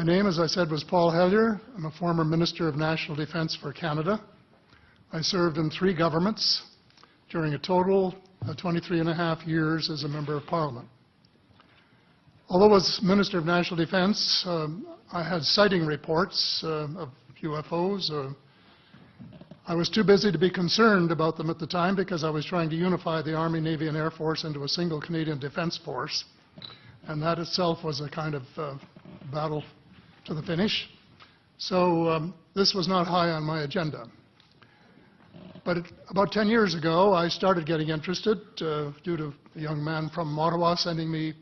My name, as I said, was Paul Hellyer. I'm a former Minister of National Defense for Canada. I served in 3 governments during a total of 23 and a half years as a Member of Parliament. Although as Minister of National Defense, I had sighting reports of UFOs. I was too busy to be concerned about them at the time because I was trying to unify the Army, Navy, and Air Force into a single Canadian Defence Force. And that itself was a kind of battle to the finish. So this was not high on my agenda. But about 10 years ago, I started getting interested due to a young man from Ottawa sending me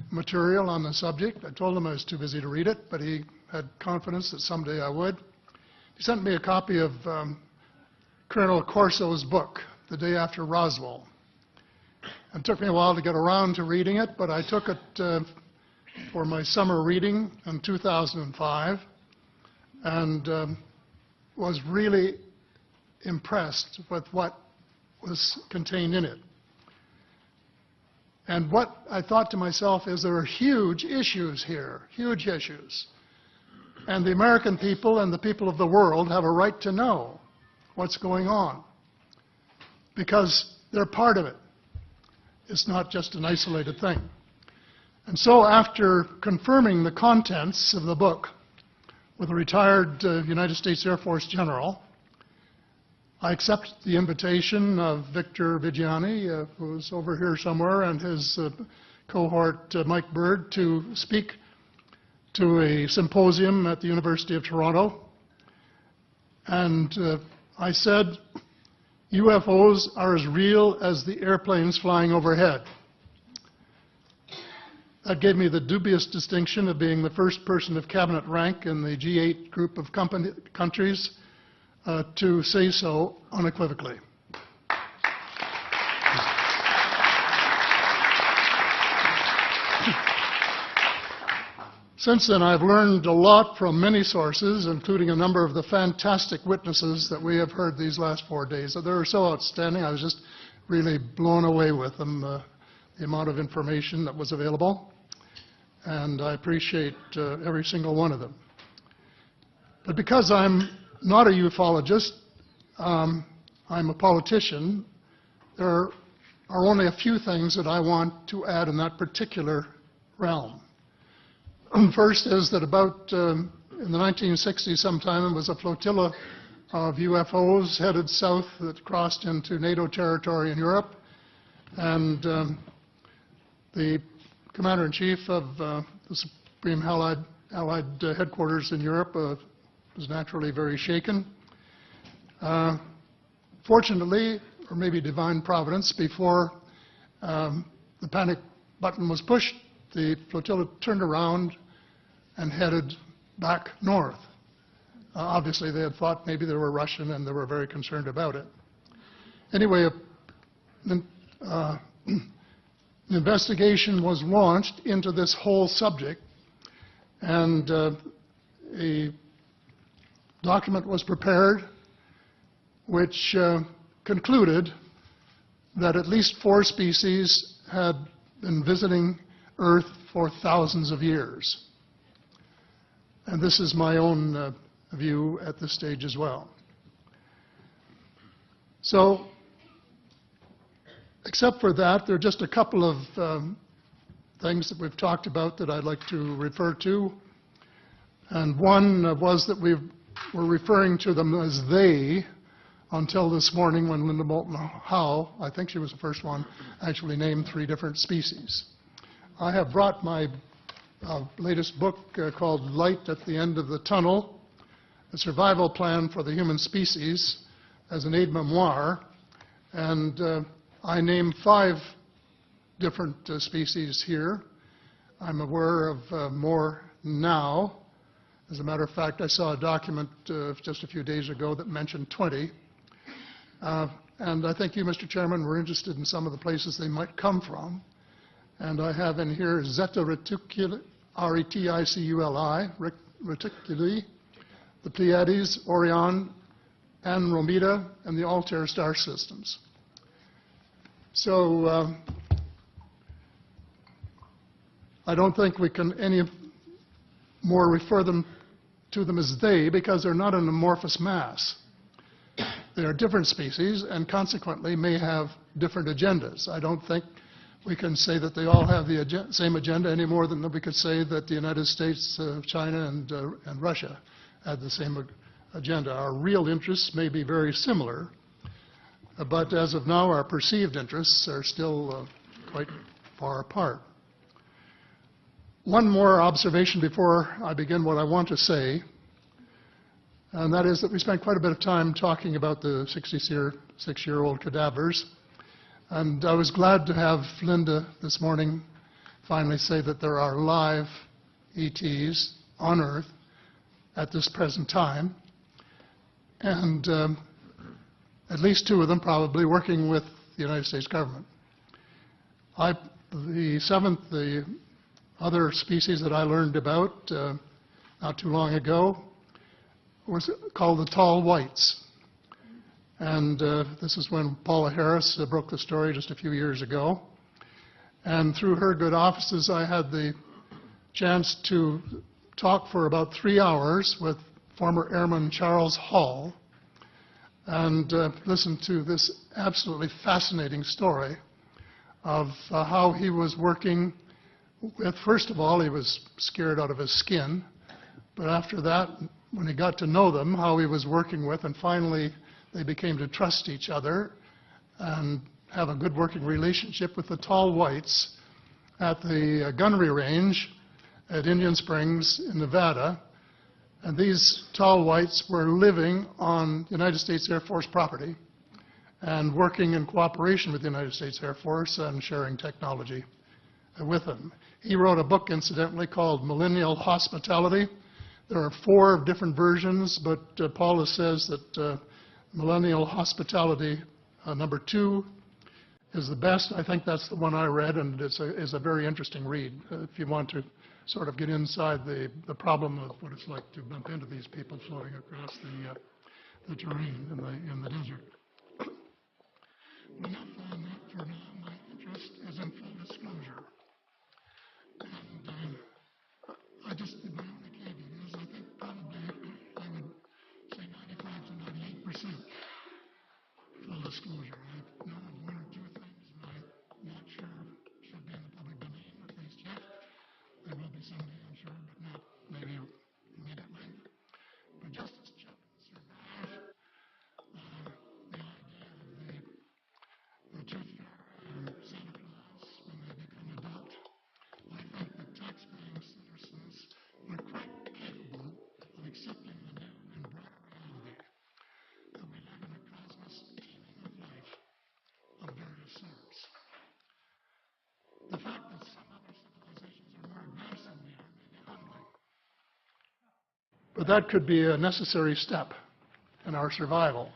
material on the subject. I told him I was too busy to read it, but he had confidence that someday I would. He sent me a copy of Colonel Corso's book, The Day After Roswell. It took me a while to get around to reading it, but I took it for my summer reading in 2005 and was really impressed with what was contained in it. And what I thought to myself is there are huge issues here, huge issues. And the American people and the people of the world have a right to know what's going on because they're part of it. It's not just an isolated thing. And so after confirming the contents of the book with a retired United States Air Force general, I accepted the invitation of Victor Vigiani, who's over here somewhere, and his cohort, Mike Bird, to speak to a symposium at the University of Toronto. And I said, UFOs are as real as the airplanes flying overhead. That gave me the dubious distinction of being the first person of cabinet rank in the G8 group of countries to say so unequivocally. Since then, I've learned a lot from many sources, including a number of the fantastic witnesses that we have heard these last 4 days. They were so outstanding, I was just really blown away with them, the amount of information that was available. And I appreciate every single one of them. But because I'm not a ufologist, I'm a politician, there are only a few things that I want to add in that particular realm. First is that about in the 1960s sometime, it was a flotilla of UFOs headed south that crossed into NATO territory in Europe. And the Commander-in-Chief of the Supreme Allied Headquarters in Europe was naturally very shaken. Fortunately, or maybe divine providence, before the panic button was pushed, the flotilla turned around and headed back north. Obviously, they had thought maybe they were Russian and they were very concerned about it. Anyway, the investigation was launched into this whole subject, and a document was prepared which concluded that at least 4 species had been visiting Earth for thousands of years. And this is my own view at this stage as well. So, except for that, there are just a couple of things that we've talked about that I'd like to refer to. And one was that we were referring to them as they until this morning when Linda Moulton Howe, I think she was the first one, actually named 3 different species. I have brought my latest book called Light at the End of the Tunnel, A Survival Plan for the Human Species, as an aide-memoir, and I name 5 different species here. I'm aware of more now. As a matter of fact, I saw a document just a few days ago that mentioned 20. And I think you, Mr. Chairman, were interested in some of the places they might come from. And I have in here Zeta Reticuli, R-E-T-I-C-U-L-I, Reticuli, the Pleiades, Orion, Andromeda, and the Altair star systems. So I don't think we can more refer to them as they because they're not an amorphous mass. They are different species and consequently may have different agendas. I don't think we can say that they all have the same agenda any more than we could say that the United States, China, and Russia had the same agenda. Our real interests may be very similar, but as of now, our perceived interests are still quite far apart. One more observation before I begin what I want to say, and that is that we spent quite a bit of time talking about the 66-year-old cadavers. And I was glad to have Linda this morning finally say that there are live ETs on Earth at this present time, and at least 2 of them probably working with the United States government. The other species that I learned about not too long ago was called the tall whites. And this is when Paula Harris broke the story just a few years ago. And through her good offices, I had the chance to talk for about 3 hours with former Airman Charles Hall and listen to this absolutely fascinating story of how he was working with, first of all, he was scared out of his skin, but after that, when he got to know them, how he was working with, and finally they became to trust each other and have a good working relationship with the tall whites at the gunnery range at Indian Springs in Nevada. And these tall whites were living on United States Air Force property and working in cooperation with the United States Air Force and sharing technology with them. He wrote a book, incidentally, called Millennial Hospitality. There are 4 different versions, but Paula says that Millennial Hospitality number 2 is the best. I think that's the one I read, and it's a very interesting read if you want to sort of get inside the problem of what it's like to bump into these people floating across the terrain in the desert. Enough on that for now. My interest is in full disclosure. And I just, my only caveat is I think probably I would say 95 to 98% full disclosure. I know of 1 or 2 things that I'm not sure should be in the public domain, at least yet. There will be someday, I'm sure, but not maybe immediately. But just as children survive the idea of the tooth fairy and Santa Claus when they become adult, I think that tax-paying citizens are quite capable of accepting the new and broader reality that we live in a cosmos teeming with life of various sorts. The fact that some other civilizations are more advanced than we are may be humbling. But that could be a necessary step in our survival.